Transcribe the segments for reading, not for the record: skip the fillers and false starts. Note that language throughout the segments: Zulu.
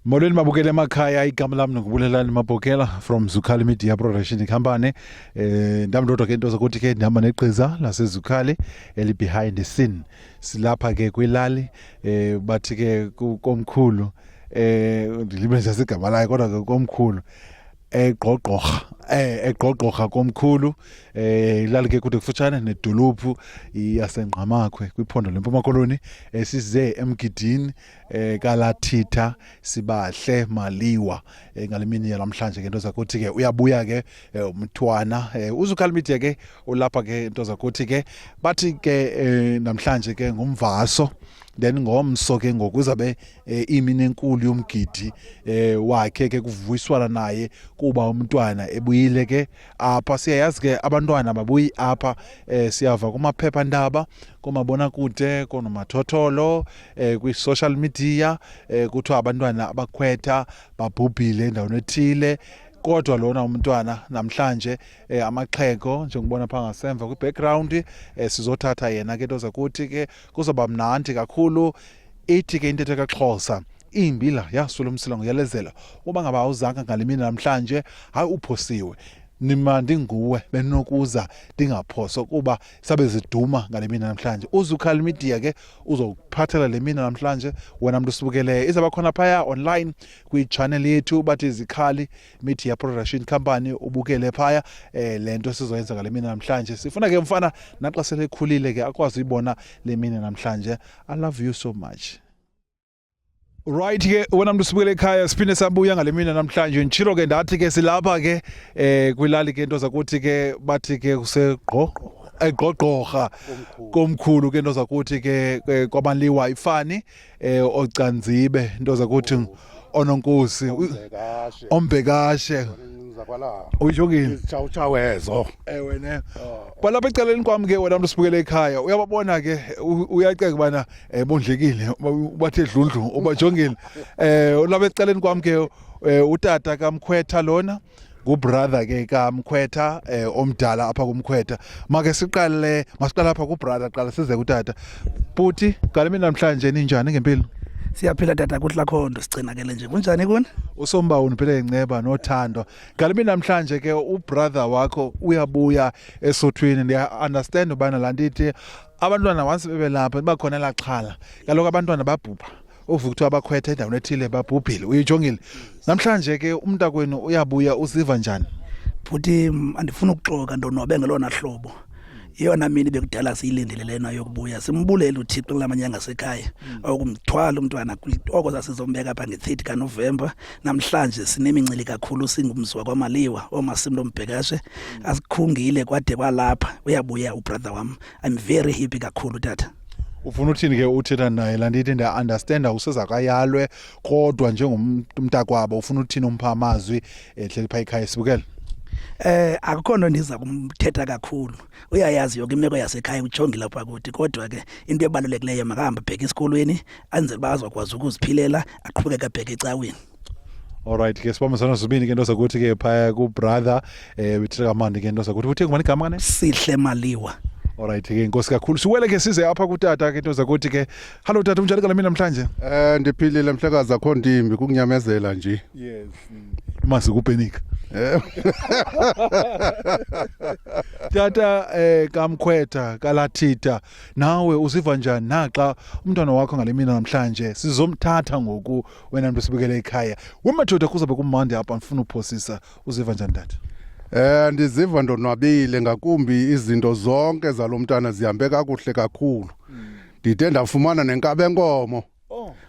Molweni mabukela emakhaya, igama lami ngubulelani Mabokela from Zukhali Media Production Company. Ndamndodo ke into zokuthi ke ndihamba neqhiza laseZukhali eli behind the scene. Silapha ke kwilali bathi ke komkhulu ndilibenza sigama layo kodwa ke komkhulu eGqogqorha komkhulu ilali ke kude kufutshane nedolophu yaseNgqamakhwe kwiphondo leMpuma Koloni. Size eMgidini kaLathitha Sibahle Maliwa ngalemini yalamhlanje ke into zakuthi ke uyabuya ke umntwana uZukhali Media ke ulapha ke into zakuthi ke bathi ke namhlanje ke ngumvaso then ngomso ke ngokuzabe imini enkulu yomgidi wakhe ke kuvuyiswana naye kuba umntwana ebuyile ke apha. Siyayazi ke abantwana babuyi apha siyava kumaphepha ndaba komabona kude konomathotholo kwi social media kuthiwa abantwana abakhwetha babhubhile endaweni ethile. Kodwa lona umntwana namhlanje amaxhego njengobona pha ngasemva kwi background sizothatha yena ke into zakuthi ke kuzoba mnandi kakhulu. Ithi ke intetho kaXhosa imbila yasula umsila ngoyalezela uba ngaba awuzanga ngalemini namhlanje hayi uphosiwe. Nimandi nguwe benokuza ndingaphoso kuba sabe ziduma ngalemini namhlanje. uZukhali Media ke uzokuphathela lemini namhlanje wena mntu sibukeleyo. Izaba khona phaya online kwi channel yethu bathi Zukhali Media Production Company ubukele phaya lento sizoyenza ngalemini namhlanje. Sifuna ke mfana naxa selekhulile ke akwazi uyibona lemini namhlanje. I love you so much. Right ke wena mntu sibukele ekhaya siphinde sabuya ngalemini namhlanje nchiro ke ndathi ke silapha ke kwilali ke into zakuthi ke bathi ke eGqogqorha komkhulu ke into zakuthi ke kwabaliwa ifani oCanzibe into zakuthi ononkosi Ombekashe uyijongile izitshawutshawezo wena balapha eceleni kwami ke wena mntu sibukele ekhaya uyababona ke uyaceka bana bondlekile bathe dlundlu ubajongile. Lapha eceleni kwami ke utata kaMkhwetha lona ngubrother ke kaMkhwetha omdala apha kuMkhwetha. Make siqale masiqala apha kubrother qala size kutata. Buti ngalemini namhlanje ninjani ngempilo? Siyaphila tata kuhla khondo sigcinakele nje kunjani kuni? Usomba uniphele inceba nothando. Ngalemini namhlanje ke ubrother wakho uyabuya eSothweni. Ndiya understand ubana landithi abantwana once bebelapha bakhona laxhala. Kaloku abantwana babhubha. Uvukuthiwa abakhwetha endaweni ethile babhubhile. Uyijongile. Namhlanje ke umntakwenu uyabuya uziva njani? Futhi andifuna ukuxoka ndonobe ngelona hlobo. Iyona mini bekudala siyilindele lena yokubuya. Simbulela uThixo kulamanyanga sekhaya okumthwala umntwana oko sasizombeka apha nge-30 kaNovember. Namhlanje sinemincili kakhulu singumzi kwaMaliwa oMasimlo Mbekashe asikhungile kwade kwalapha uyabuya ubrother wami. I'm very happy kakhulu tata. Ufuna uthini ke uthetha naye landithi nda understand usezakayalwe kodwa njengomntakwabo ufuna uthini umpha amazwi ehleli pha ekhaya sibukele? Akukho nto ndiza kumthetha kakhulu. Uyayazi yonke imeko yasekhaya ujongile lapha kuthi kodwa ke into ebalulekileyo makahamba bheka esikolweni anze bazokwazi ukuziphilela aqhubeke abheke ecaweni. Alright ke sibambisana zibini ke into zakuthi ke phaya kubrother wethu kamandi ke into zakuthi uthi ngubani igama kane? Sihle Maliwa. Alright ke inkosi kakhulu. Siwele ke size apha kutata ke into zakuthi ke hello tata unjani ngalemini namhlanje? Ndiphilile mhlekazi akho ndimbi kukunyamezela nje. Yes. Mase kupenika. Tata kaMkhwetha kaLathitha nawe uziva njani naxa umntwana wakho ngalemini namhlanje sizomthatha ngoku wena mntu sibukele ekhaya wemadoda kuzabe kumandi apha ndifuna uphosisa uziva njani tata? Ndiziva ndonwabile ngakumbi izinto zonke zalomntana zihambe kakuhle kakhulu. Ndide ndafumana nenkabenkomo.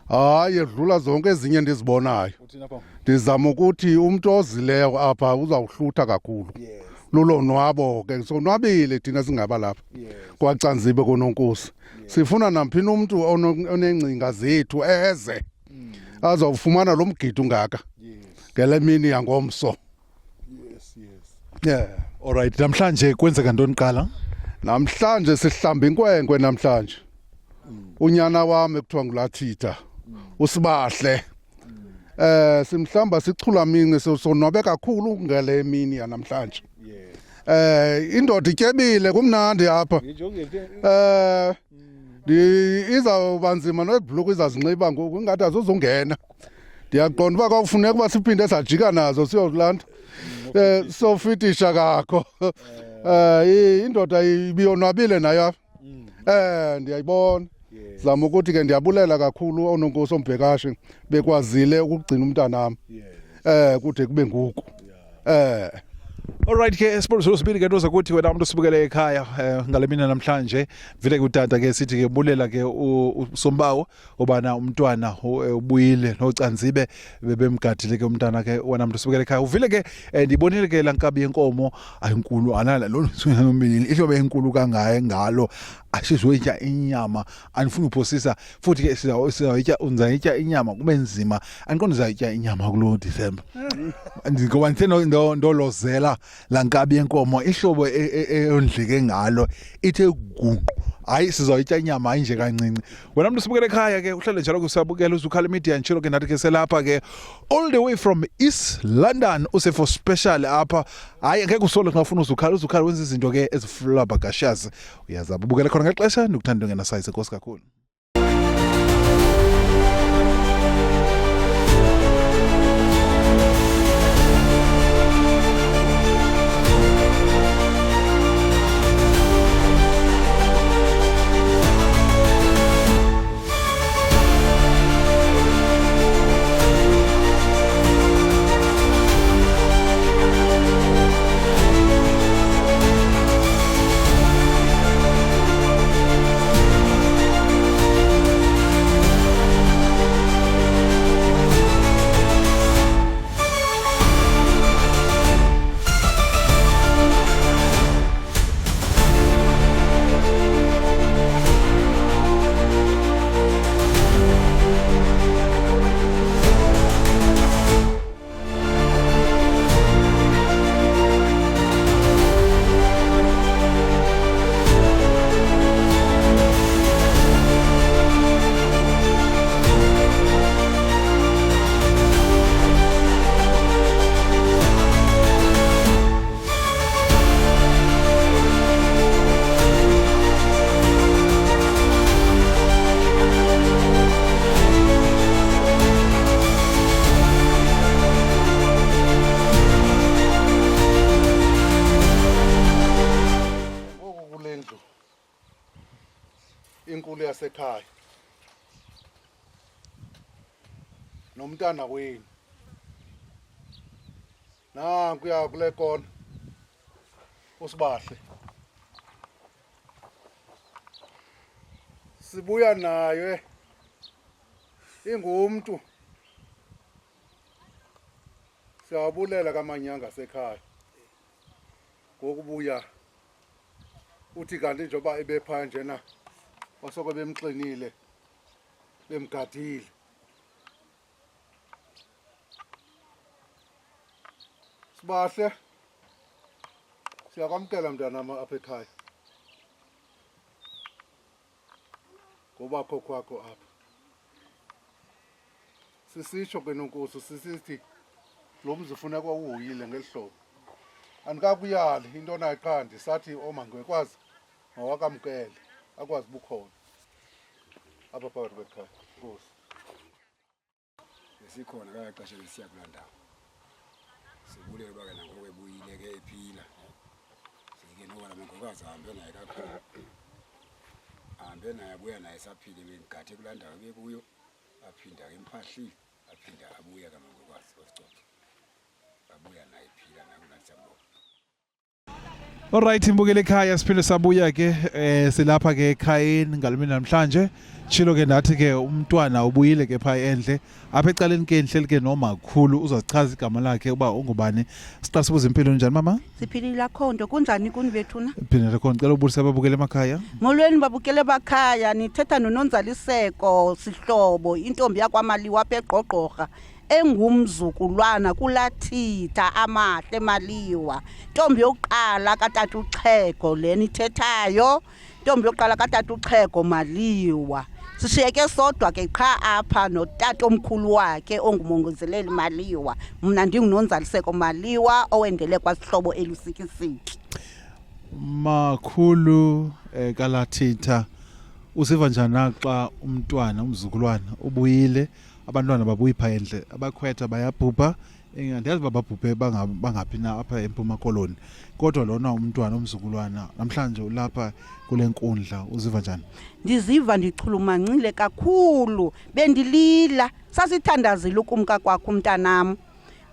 Hayi edlula zonke ezinye ndizibonayo. Ndizama ukuthi umuntu ozileyo apha uzawuhlutha kakhulu. Lulonwabo ke sonwabile thina singaba lapha. KwaCanzibe kononkosi. Sifuna namphi umuntu onengcinga zethu eze. Azawufumana lo mgidi ungaka. Ngele mini yangomso. Yeah. Alright, namhlanje kwenzeka ntoni qala? Namhlanje sihlamba inkwenkwe namhlanje. Unyana wami ekuthiwa nguLathitha. Usibahle. Simhlamba sichula mini sonwabe kakhulu ngale mini yanamhlanje. Indoda ityebile kumnandi apha. Izawuba nzima nebhuluku izazinxiba ngoku ingathi azuzungena. ndiyaqonda uba kwakufuneka uba siphinde sajika nazo siyokulanda sofitisha kakho indoda ibiyonwabile nayo ndiyayibona zama ukuthi ke ndiyabulela kakhulu oononkosi ombhekashe bekwazile ukugcina umntanami kude kube ngoku Alright ke sibuzo sibili ke doza kuthi wena umuntu sibukele ekhaya ngale mina namhlanje vele kutata ke sithi ke bulela ke uSombawo obana umntwana ubuyile noCanzibe bebemgadile ke umntana ke wena umuntu sibukele ekhaya uvile ke ndibonile ke lankabi yenkomo ayinkulu anala lo nomini ihlobe enkulu kangaye ngalo ashizoyitya inyama anifuna uphosisa futhi ke sizawutya unzayitya inyama kube nzima andiqondi uzayitya inyama kulo December ngoba ngithena ndolozela lankabi yenkomo ihlobo eyondleke ngalo ithe gunqu hayi sizawutya inyama hayi nje kancinci wena umuntu sibukele ekhaya ke uhlale njalo kusabukela uZukhala Media njalo ke nathi ke selapha ke all the way from East London use for special apha hayi ngeke usole ngafuna uZukhala wenza izinto ke eziflaba gashazi uyazaba ubukele khona ngexesha ndikuthanda ngena size Nkosi kakhulu. Inkulu yasekhaya nomntana wenu nanku ya kule kona usibahle sibuya naye ingumntu siyabulela kamanyanga sekhaya ngokubuya uthi kanti njoba ebepha njena wasoko bemxinile bemgadile sibahle siyakwamkela mntanami apha ekhaya ngoba kokwakho apha sisitsho ke nonkosi sisithi lo mzi ufuna kwawuhuyile ngelihlobo andikakuyali into nayo qha ndisathi omangwekwazi mawakamkele akwazi bukhona apha phakathi kwekhaya Nkosi sikhona kayaxesha lesiya kula ndawo sibulele bake nangoku ebuyile ke ephila sike noba lamangokazi ahambe naye kakhulu ahambe naye abuya naye saphile bengigathe kula ndawo bekuyo aphinda ke emphahlile aphinda abuya kamangokazi wesicotho abuya naye ephila nakunajambo. Alright imbukele ekhaya siphinde sabuya ke silapha ke ekhayeni ngalemini namhlanje chilo ke nathi ke umntwana ubuyile ke pha endle apha ecaleni ke enhleli ke nomakhulu uzachaza igama lakhe uba ungubani siqala sibuza impilo njani mama siphilile khonto kunjani kuni bethuna phinde khona cela ubulisa babukele emakhaya molweni babukele bakhaya nithetha nononzaliseko sihlobo intombi yakwamaliwa apha eGqogqorha engumzukulwana kulathitha amahle maliwa ntombi yokuqala katata uXhego leni ithethayo ntombi yokuqala katata uXhego maliwa sishiyeke sodwa ke qha apha notata omkhulu wakhe ongumongozeleli maliwa mna ndingunonzaliseko maliwa owendele kwasihlobo elusikisiki makhulu kalathitha usiva njani xa umntwana umzukulwana ubuyile abantwana babuya phandle abakhwetha bayabhubha engandiyazi bababhubhe bangaphi na apha eMpuma Koloni kodwa lona umntwana omzukulwana namhlanje ulapha kule nkundla uziva njani? Ndiziva ndichulumancile kakhulu bendilila sasithandazile ukumka kwakho umntanam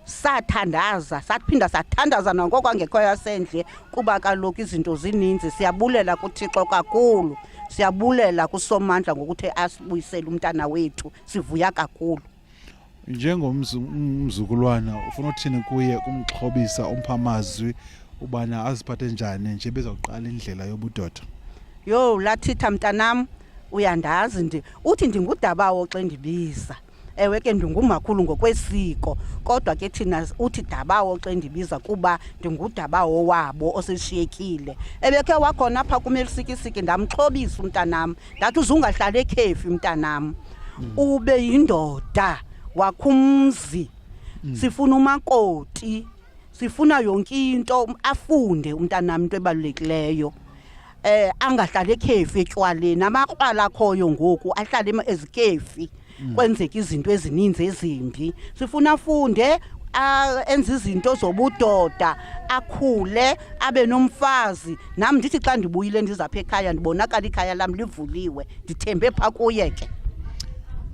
sathandaza saphinda sathandaza nangoko angekho yasendle kuba kaloku izinto zininzi siyabulela kuThixo kakhulu siyabulela kuSomandla ngokuthi asibuyisele umntana wethu sivuya kakhulu. Njengomzukulwana ufuna uthini kuye kumxhobisa umphamazwi ubana aziphathe njani nje bezawuqala indlela yobudoda? Yo Lathitha mntanam uyandazi uthi ndingudabawo xa ndibiza. Ewe ke ndingumakhulu ngokwesiko kodwa ke thina uthi dabawo xa ndibiza kuba ndingudabawo wabo oseshiyekile. Ebekhe wakhona apha kuMelisikisiki ndamxhobisa umntanam ndathi uzungahlala ekhefi umntanam ube yindoda wakhumzi sifuna umakoti sifuna yonke into afunde umntanam into ebalulekileyo angahlala ekhefi etywaleni amakrwala akhoyo ngoku ahlale ezikefi kwenzeka izinto ezininzi ezimbi sifuna afunde enza izinto zobudoda akhule abe nomfazi nami ndithi xa ndibuyile ndizapha ekhaya ndibonakala ikhaya lam livuliwe ndithembe pha kuye ke.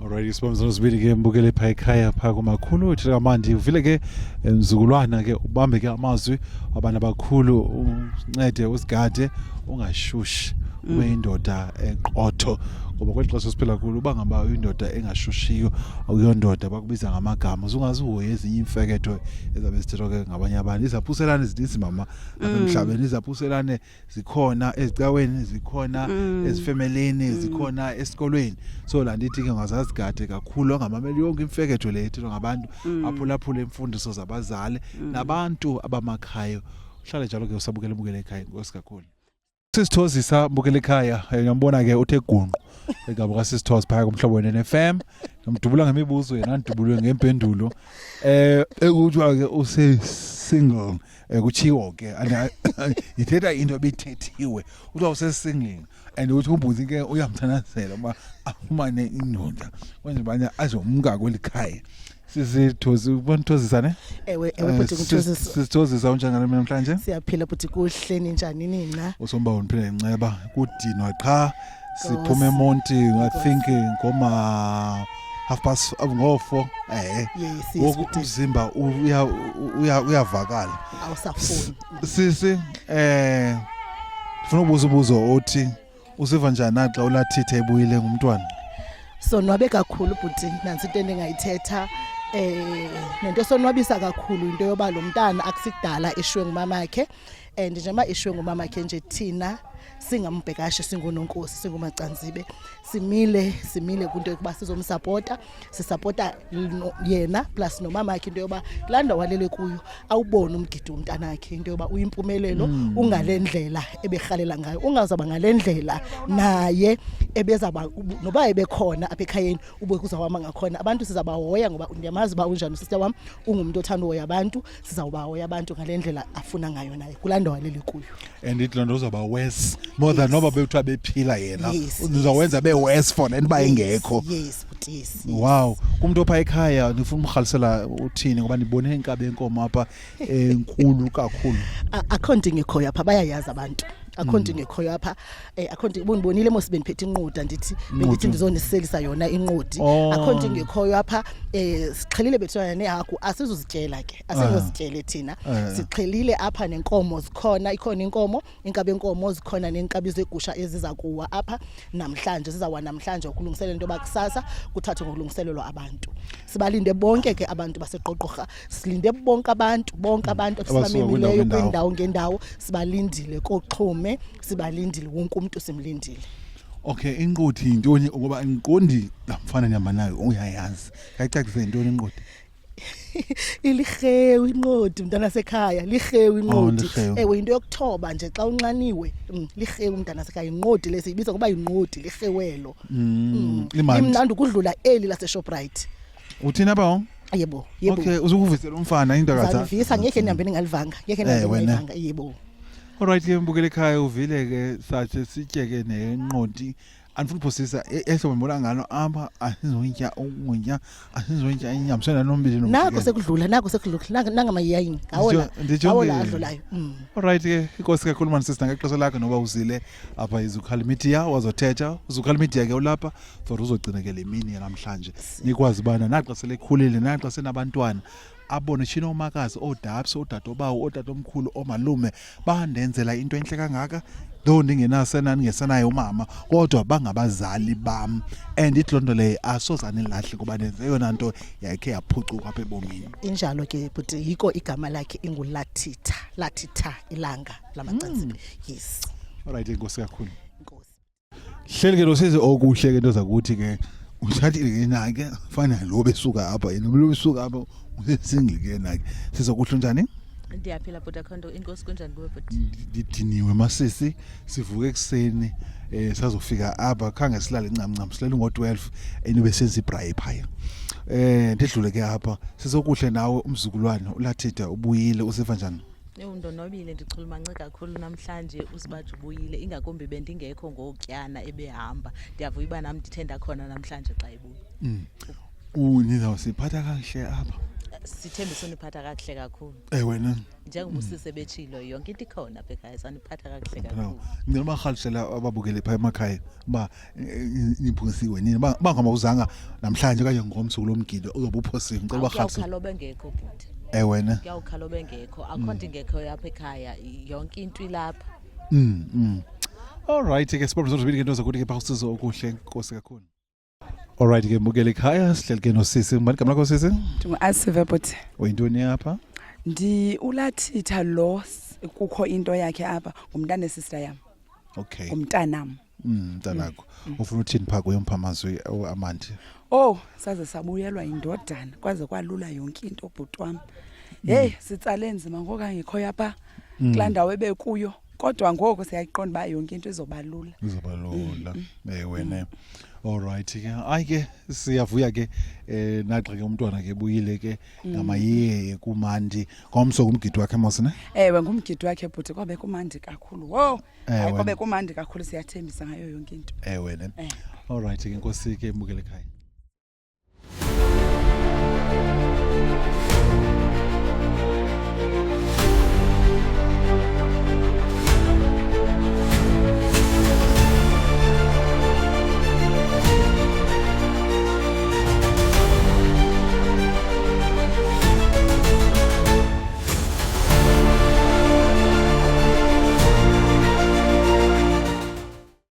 Alright sibonga zibili ke mbukele pha ekhaya pha kumakhulu uthi kamandi uvile ke mzukulwana ke ubambe ke amazwi abantu abakhulu uncede usigade ungashushi ube indoda eqotho ngoba kweli xesha siphila kulo uba ngaba indoda engashushiyo awuyondoda bakubiza ngamagama uzungazihoye ezinye imfeketho ezabe zithethwa ke ngabanye abantu izaphuselane zininzi mama emhlabeni izaphuselane zikhona ezicaweni zikhona ezifemelini zikhona esikolweni so la ndithi ke ngazazigade kakhulu ngamameli yonke imfeketho le ethethwa ngabantu aphulaphula imfundiso zabazali nabantu abamakhaya uhlale njalo ke usabukele bukele ekhaya ngosikakhulu Sisithozisa bukele ekhaya uyambona ke uthe gunqu egaba kaSisithoza phaya kumhlobo weNFM nomdubula ngemibuzo yena ndubulwe ngempendulo ekuthiwa ke use single kuchiwo ke ithetha into ebithethiwe uthiwa use single and uthi umbuzi ke uyamthanazela uma afumane indoda kwenze banye azomka kwelikhaya Sisithozi ubonithozisa ne? Ewe futhi ngithozisa. Sisithozisa unjani namhlanje? Siyaphila futhi kuhle ninjani nina? Usomba uniphile inceba kudinwa qha siphume eMonti I think ngoma 4:30 ngoku umzimba uyavakala. Awusafuni. Sisi ufuna ubuzo othi usiva njani naxa uLathitha ebuyile ngumntwana? Sonwabe kakhulu futhi nansi into endingayithetha nento sonwabisa kakhulu into yoba lo mntana akusidala eshwe ngumamakhe and njengoba eshwe ngumamakhe nje thina singambhekashe singunonkosi singumacanzibe simile kunto yokuba sizomsupporta sisupporta yena plus nomamakhe into yoba kulanda walele kuyo awubone umgidi umntanakhe into yoba uyimpumelelo ungalendlela ebehalela ngayo ungazaba ngalendlela naye ebezaba noba ebekhona apha ekhayeni ube kuzawama ngakhona abantu sizabahoya ngoba ndiyamazi ba unjani sister wami ungumuntu othanda uhoya abantu sizawubahoya abantu ngalendlela afuna ngayo naye kulanda walele kuyo and itlando uzaba worse more than noba bethiwa bephila yena uzawenza be worse for nento bayengekho. Yes but yes. Wow kumuntu opha ekhaya nifuna umkhalisela uthini ngoba nibone inkabe enkomo apha enkulu kakhulu akhonto ngekhoya apha bayayazi abantu akhonto ngekhoya apha akhonto ubonibonile mose beniphethe inqoda ndithi ndizoniselisa yona inqodi akhonto ngekhoya apha siqhelile bethwana nehagu asizozityela ke asizozityele thina siqhelile apha nenkomo zikhona ikhona inkomo inkabe enkomo zikhona nenkabi zegusha eziza kuwa apha namhlanje sizawa namhlanje ukulungiselela into bakusasa kuthathwe ngokulungiselelwa abantu sibalinde bonke ke abantu baseqoqorha silinde bonke abantu abasibamemileyo kwindawo ngendawo sibalindile koxhume sibalindile wonke umuntu simlindile. Okay inqodi intoni ngoba inqondi namfana nyamanayo uyayazi kayicacise intoni inqodi ilihewu inqodi umntana sekhaya lihewu inqodi ewe into yokuthoba nje xa unxaniwe lihewu umntana sekhaya inqodi lesiyibiza ngoba inqodi lihewelo imnandi ukudlula eli lase Shoprite uthina ba yebo okay uzukuvisela umfana into akaza ngivisa ngeke nihambeni ngalivanga ngeke nihambeni yebo. Alright ke mbukele ekhaya uvile ke sathi sityeke nenqodi Anifuna uphosisa ehlobo mbona ngalo apha asizoyitya ukunya asizoyitya inyama sena nombili nako sekudlula nangamayayini ngawo la adlulayo. Alright ke inkosi kakhulu man sister ngexesha lakhe noba uzile apha iZukhali Media wazothetha uZukhali Media ke ulapha for uzogcina ke le mini namhlanje nikwazi bana naxa selekhulile naxa senabantwana abone shino umakazi odabs odadobawo odadomkhulu omalume bandenzela into enhle kangaka though ndingenasena ningesenayo umama kodwa bangabazali bam and itlonto le asozane lahle kuba nenze yona nto yakhe yaphucuka apha ebomini. Injalo ke but yiko igama lakhe ingulathitha ilanga lamacansi. Yes. Alright inkosi kakhulu. Inkosi. Hleli ke losize okuhle ke into zakuthi ke uthathile ke nake fana lo besuka apha yena lo besuka apha usesingle ke nake sizokuhle njani? Ndiyaphila bhuti Khondo inkosi kunjani kuwe bhuti? Didiniwe masisi sivuke ekseni sazofika apha khange silale ncamncam silale ngo12 enobe senza ibrayi phaya. Ndedlule ke apha sizokuhle nawe umzukulwane uLathitha ubuyile usiva njani? Undonwabile ndichulumance kakhulu namhlanje usibaje ubuyile ingakumbi bendingekho ngokutyana ebehamba ndiyavuya uba nami ndithenda khona namhlanje xa ebuya. Nizawusiphatha kahle apha. Sithembe soniphatha kakuhle kakhulu. Wena njengoba usise betshilo yonke into ikhona apha ekhaya saniphatha kakuhle kakhulu. Ngiloma khalisela ababukele pha emakhaya ba niphungisiwe nini bangama uzanga namhlanje kanye ngomsuku lomgido uzobe uphosile ngicela bakhalisela. Awukhala bengekho bhuti. Wena Kuyawukhala bengekho akho nto ingekho apha ekhaya yonke into ilapha. Alright ke sibona uzobili ke ntoza kuthi ke phasizo okuhle inkosi kakhulu. Alright ke mbukele ekhaya sihleli ke nosisi ngibani igama lakho sisi? Ndingu-Asive bhuti. Uyintoni apha? ULathitha lo kukho into yakhe apha ngumntana sister yam. Okay. Ngumntanam. Mntanakho. Ufuna uthini pha kuyo mphamazwe amandi? Oh, saze sabuyelwa indodana kwaze kwalula yonke into bhuti wami. Hey, sitsale nzima ngoku ngikho yapha kulaa ndawo ebekuyo. Kodwa ngoku siyayiqonda uba yonke into izobalula. Izobalula. Wena. Alright ke hayi ke siyavuya ke naxa ke umntwana ke buyile ke ngamayeye kumandi ngomso kumgidi wakhe mos ne? Ewe ngumgidi wakhe bhuti kwabe kumandi kakhulu. Wo, hayi kwabe kumandi kakhulu siyathembisa ngayo yonke into. Wena. Alright ke inkosi ke mbukele ekhaya.